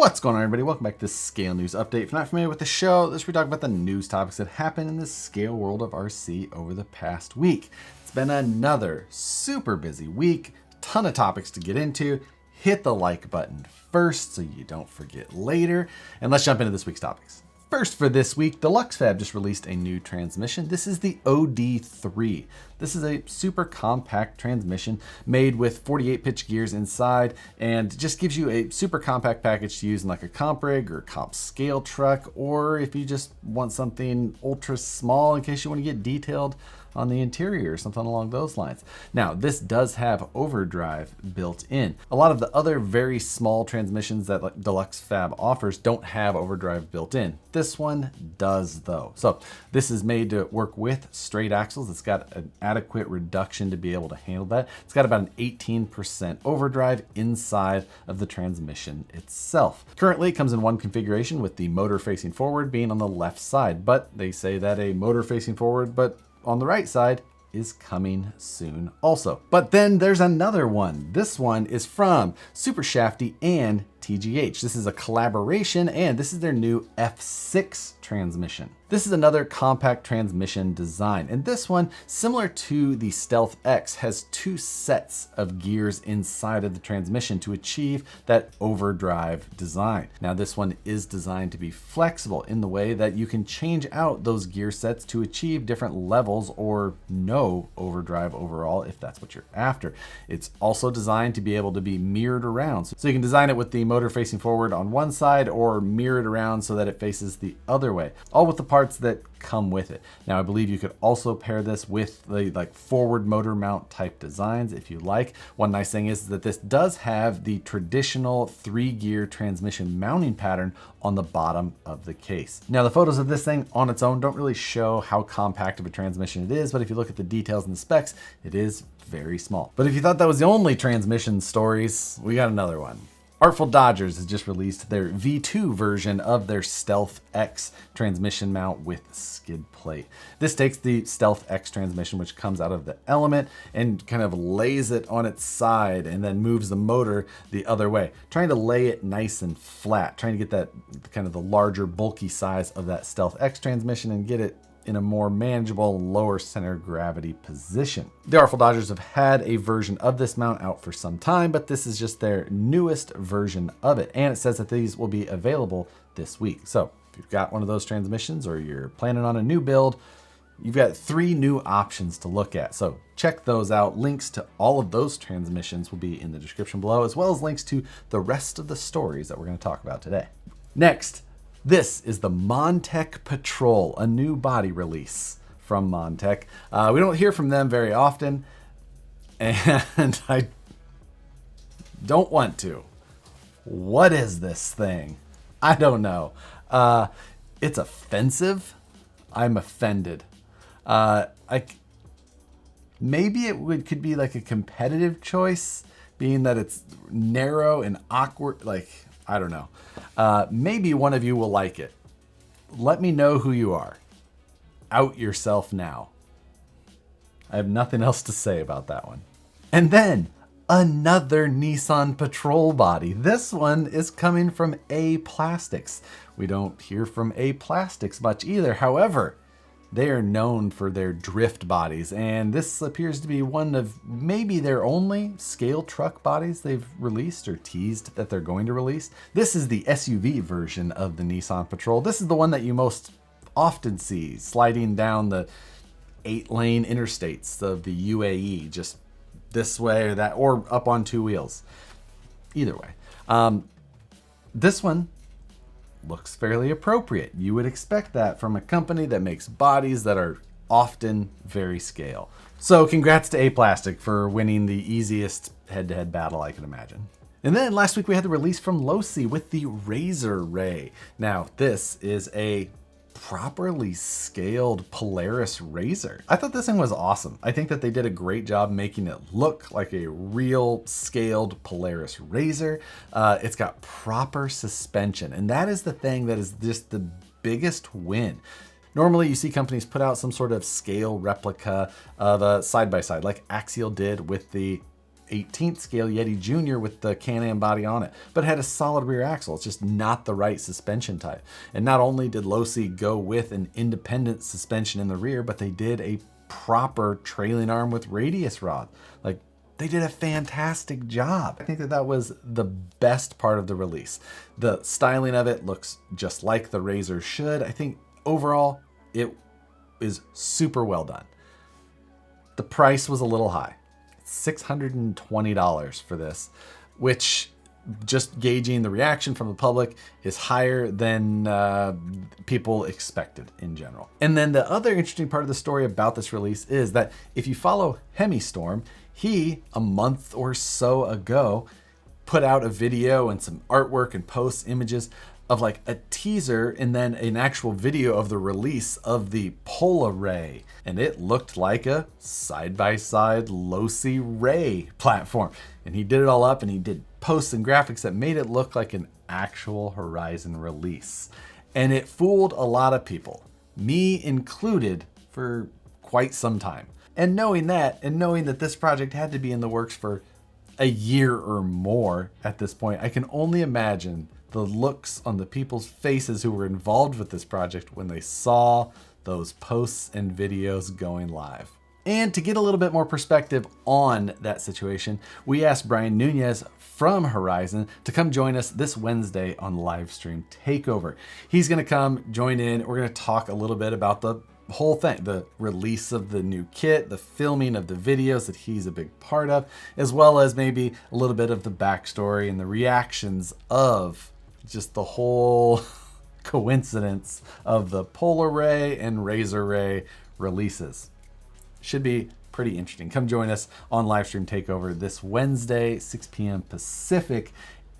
What's going on, everybody? Welcome back to this Scale News Update. If you're not familiar with the show, this is where we talk about the news topics that happened in the scale world of RC over the past week. It's been another super busy week, ton of topics to get into. Hit the like button first so you don't forget later, and let's jump into this week's topics. First for this week, Deluxe Fab just released a new transmission. This is the OD3. This is a super compact transmission made with 48 pitch gears inside and just gives you a super compact package to use in like a comp rig or comp scale truck, or if you just want something ultra small in case you want to get detailed on the interior or something along those lines. Now, this does have overdrive built in. A lot of the other very small transmissions that Deluxe Fab offers don't have overdrive built in. This one does though. So this is made to work with straight axles. It's got an adequate reduction to be able to handle that. It's got about an 18% overdrive inside of the transmission itself. Currently, it comes in one configuration with the motor facing forward being on the left side, but they say that a motor facing forward but on the right side is coming soon also. But then there's another one. This one is from Super Shafty and TGH. This is a collaboration, and this is their new F6 transmission. This is another compact transmission design, and this one, similar to the Stealth X, has two sets of gears inside of the transmission to achieve that overdrive design. Now, this one is designed to be flexible in the way that you can change out those gear sets to achieve different levels or no overdrive overall if that's what you're after. It's also designed to be able to be mirrored around, so you can design it with the motor facing forward on one side or mirror it around so that it faces the other way, all with the parts that come with it. Now, I believe you could also pair this with the forward motor mount type designs if you like. One nice thing is that this does have the traditional 3-gear transmission mounting pattern on the bottom of the case. Now, the photos of this thing on its own don't really show how compact of a transmission it is, but if you look at the details and the specs, it is very small. But if you thought that was the only transmission stories, we got another one. Artful Dodgers has just released their V2 version of their Stealth X transmission mount with skid plate. This takes the Stealth X transmission, which comes out of the Element, and kind of lays it on its side and then moves the motor the other way, trying to lay it nice and flat, trying to get that kind of the larger bulky size of that Stealth X transmission and get it in a more manageable lower center gravity position. The Artful Dodgers have had a version of this mount out for some time, but this is just their newest version of it. And it says that these will be available this week. So if you've got one of those transmissions or you're planning on a new build, you've got 3 new options to look at. So check those out. Links to all of those transmissions will be in the description below, as well as links to the rest of the stories that we're going to talk about today. Next, this is the Montec Patrol, a new body release from Montec. We don't hear from them very often, and I don't want to. What is this thing? I don't know. It's offensive. I'm offended. Maybe it could be like a competitive choice, being that it's narrow and awkward, I don't know. Maybe one of you will like it. Let me know who you are. Out yourself now. I have nothing else to say about that one. And then another Nissan Patrol body. This one is coming from A Plastics. We don't hear from A Plastics much either. However, they are known for their drift bodies, and this appears to be one of maybe their only scale truck bodies they've released or teased that they're going to release. This is the SUV version of the Nissan Patrol. This is the one that you most often see sliding down the 8-lane interstates of the UAE, just this way or that, or up on 2 wheels. Either way. This one looks fairly appropriate. You would expect that from a company that makes bodies that are often very scale. So congrats to A Plastic for winning the easiest head-to-head battle I could imagine. And then last week we had the release from Losi with the Razor Ray. Now, this is a properly scaled Polaris Razor. I thought this thing was awesome. I think that they did a great job making it look like a real scaled Polaris Razor. It's got proper suspension, and that is the thing that is just the biggest win. Normally you see companies put out some sort of scale replica of a side-by-side like Axial did with the 18th scale Yeti Jr. with the Can-Am body on it, but it had a solid rear axle. It's just not the right suspension type. And not only did Losi go with an independent suspension in the rear, but they did a proper trailing arm with radius rod. Like, they did a fantastic job. I think that was the best part of the release. The styling of it looks just like the Razor should. I think overall, it is super well done. The price was a little high. $620 for this, which, just gauging the reaction from the public, is higher than people expected in general. And then the other interesting part of the story about this release is that if you follow Hemistorm, he, a month or so ago, put out a video and some artwork and post images of like a teaser and then an actual video of the release of the Polaris Ray. And it looked like a side-by-side Losi Ray platform. And he did it all up and he did posts and graphics that made it look like an actual Horizon release. And it fooled a lot of people, me included, for quite some time. And knowing that, and knowing that this project had to be in the works for a year or more at this point, I can only imagine the looks on the people's faces who were involved with this project when they saw those posts and videos going live. And to get a little bit more perspective on that situation, we asked Brian Nunez from Horizon to come join us this Wednesday on Livestream Takeover. He's gonna come join in. We're gonna talk a little bit about the whole thing, the release of the new kit, the filming of the videos that he's a big part of, as well as maybe a little bit of the backstory and the reactions of just the whole coincidence of the Polaris Ray and Razor Ray releases. Should be pretty interesting. Come join us on Livestream Takeover this Wednesday, 6 p.m. Pacific,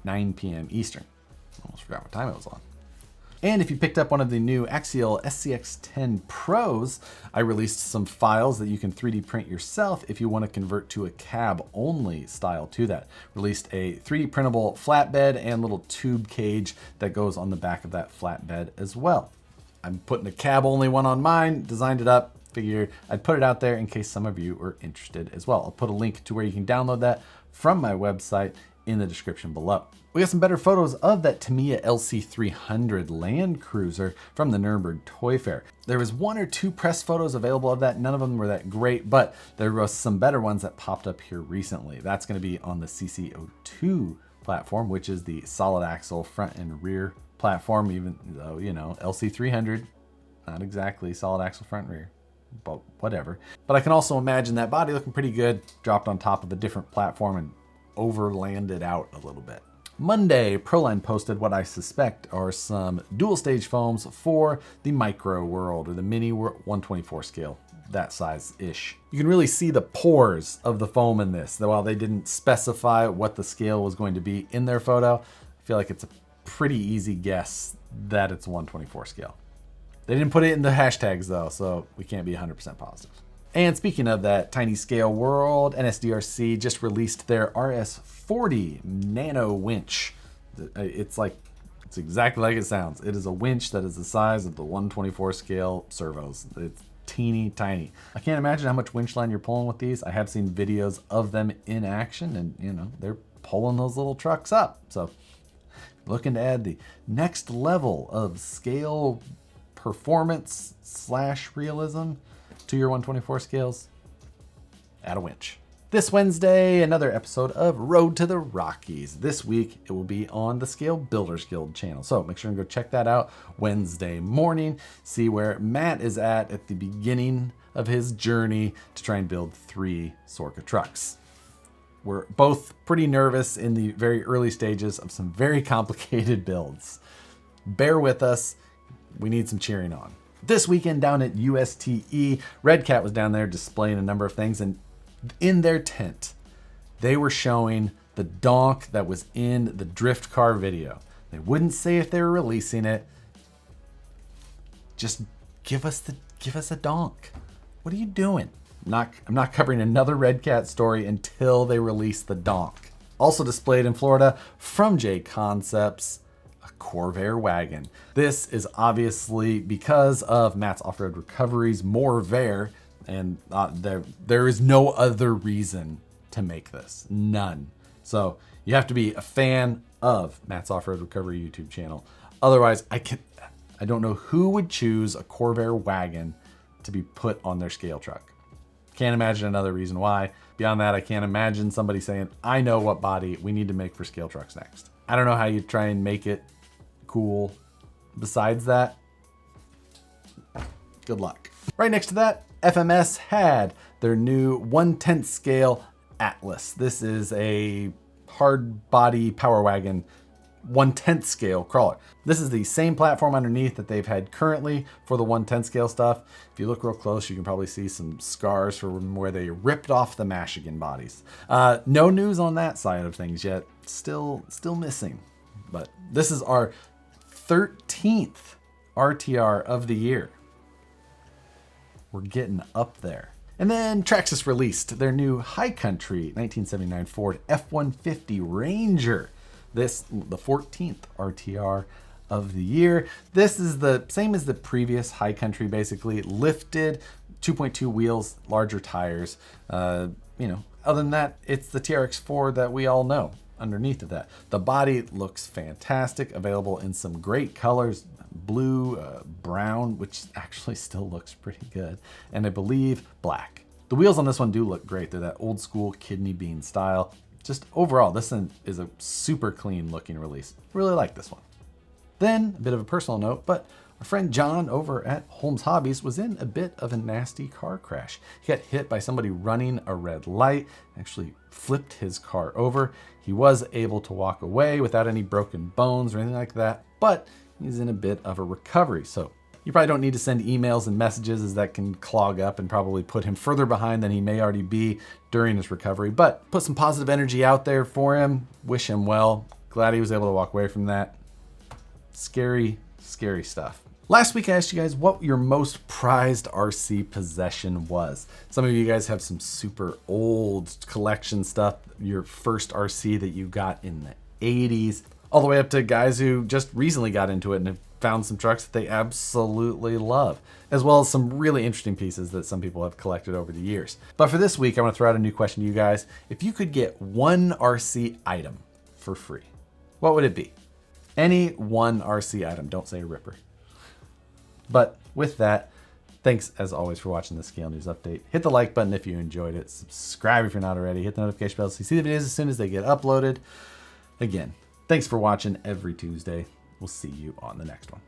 9 p.m. Eastern. Almost forgot what time it was on. And if you picked up one of the new Axial SCX10 Pros, I released some files that you can 3D print yourself if you want to convert to a cab-only style to that. Released a 3D printable flatbed and little tube cage that goes on the back of that flatbed as well. I'm putting a cab-only one on mine, designed it up, figured I'd put it out there in case some of you are interested as well. I'll put a link to where you can download that from my website in the description below. We got some better photos of that Tamiya LC300 Land Cruiser from the Nuremberg Toy Fair. There was 1 or 2 press photos available of that. None of them were that great, but there was some better ones that popped up here recently. That's going to be on the CC02 platform, which is the solid axle front and rear platform, even though, you know, LC300, not exactly solid axle front and rear, but whatever. But I can also imagine that body looking pretty good, dropped on top of a different platform and overlanded out a little bit. Monday, Proline posted what I suspect are some dual stage foams for the micro world, or the mini 124 scale, that size-ish. You can really see the pores of the foam in this, though while they didn't specify what the scale was going to be in their photo, I feel like it's a pretty easy guess that it's 124 scale. They didn't put it in the hashtags though, so we can't be 100% positive. And speaking of that tiny scale world, NSDRC just released their RS40 Nano winch. It's exactly like it sounds. It is a winch that is the size of the 124 scale servos. It's teeny tiny. I can't imagine how much winch line you're pulling with these. I have seen videos of them in action, and you know, they're pulling those little trucks up. So looking to add the next level of scale performance / realism to your 124 scales, add a winch. This Wednesday, another episode of Road to the Rockies. This week, it will be on the Scale Builders Guild channel. So make sure and go check that out Wednesday morning. See where Matt is at the beginning of his journey to try and build 3 Sorca trucks. We're both pretty nervous in the very early stages of some very complicated builds. Bear with us. We need some cheering on. This weekend down at USTE, Redcat was down there displaying a number of things, and in their tent, they were showing the Donk that was in the drift car video. They wouldn't say if they were releasing it. Just give us a Donk. What are you doing? I'm not covering another Redcat story until they release the Donk. Also displayed in Florida from J Concepts, a Corvair Wagon. This is obviously because of Matt's Off-Road Recovery's More Vair, and there is no other reason to make this. None. So you have to be a fan of Matt's Off-Road Recovery YouTube channel. Otherwise, I don't know who would choose a Corvair Wagon to be put on their scale truck. Can't imagine another reason why. Beyond that, I can't imagine somebody saying, I know what body we need to make for scale trucks next. I don't know how you try and make it cool. Besides that, good luck. Right next to that, FMS had their new 1/10 scale Atlas. This is a hard body power wagon 1/10 scale crawler. This is the same platform underneath that they've had currently for the 1/10 scale stuff. If you look real close, you can probably see some scars from where they ripped off the Michigan bodies. No news on that side of things yet. Still missing. But this is our 13th RTR of the year. We're getting up there. And then Traxxas released their new High Country 1979 Ford F-150 Ranger. This, the 14th RTR of the year. This is the same as the previous High Country, basically lifted, 2.2 wheels, larger tires. Other than that, it's the TRX4 that we all know underneath of that. The body looks fantastic, available in some great colors, blue, brown, which actually still looks pretty good, and I believe black. The wheels on this one do look great. They're that old school kidney bean style. Just overall, this one is a super clean looking release. Really like this one. Then, a bit of a personal note, but our friend John over at Holmes Hobbies was in a bit of a nasty car crash. He got hit by somebody running a red light, actually flipped his car over. He was able to walk away without any broken bones or anything like that, but he's in a bit of a recovery. So you probably don't need to send emails and messages, as that can clog up and probably put him further behind than he may already be during his recovery. But put some positive energy out there for him. Wish him well. Glad he was able to walk away from that. Scary, scary stuff. Last week I asked you guys what your most prized RC possession was. Some of you guys have some super old collection stuff. Your first RC that you got in the 80s. All the way up to guys who just recently got into it and have found some trucks that they absolutely love, as well as some really interesting pieces that some people have collected over the years. But for this week, I want to throw out a new question to you guys. If you could get one RC item for free, what would it be? Any one RC item, don't say a Ripper. But with that, thanks as always for watching the Scale News Update. Hit the like button if you enjoyed it. Subscribe if you're not already. Hit the notification bell so you see the videos as soon as they get uploaded. Again, thanks for watching every Tuesday. We'll see you on the next one.